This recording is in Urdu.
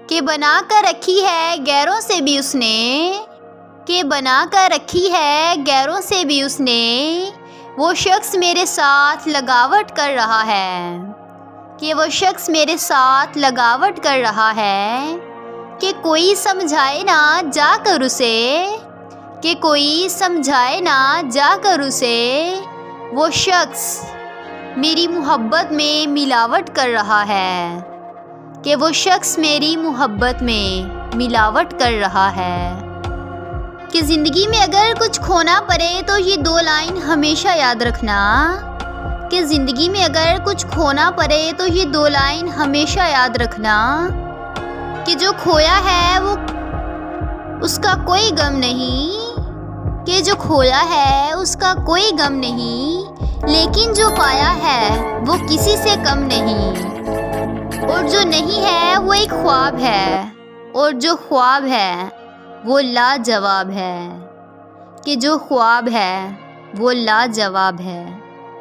کہ بنا کر رکھی ہے غیروں سے بھی اس نے، کہ بنا کر رکھی ہے غیروں سے بھی اس نے، وہ شخص میرے ساتھ لگاوٹ کر رہا ہے، کہ وہ شخص میرے ساتھ لگاوٹ کر رہا ہے، کہ کوئی سمجھائے نہ جا کر اسے، کہ کوئی سمجھائے نہ جا کر اسے، وہ شخص میری محبت میں ملاوٹ کر رہا ہے، کہ وہ شخص میری محبت میں ملاوٹ کر رہا ہے۔ کہ زندگی میں اگر کچھ کھونا پڑے تو یہ 2 لائن ہمیشہ یاد رکھنا، کہ زندگی میں اگر کچھ کھونا پڑے تو یہ 2 لائن ہمیشہ یاد رکھنا، کہ جو کھویا ہے وہ اس کا کوئی غم نہیں، کہ جو کھویا ہے اس کا کوئی غم نہیں، لیکن جو پایا ہے وہ کسی سے کم نہیں، اور جو نہیں ہے وہ ایک خواب ہے، اور جو خواب ہے وہ لاجواب ہے، کہ جو خواب ہے وہ لاجواب ہے۔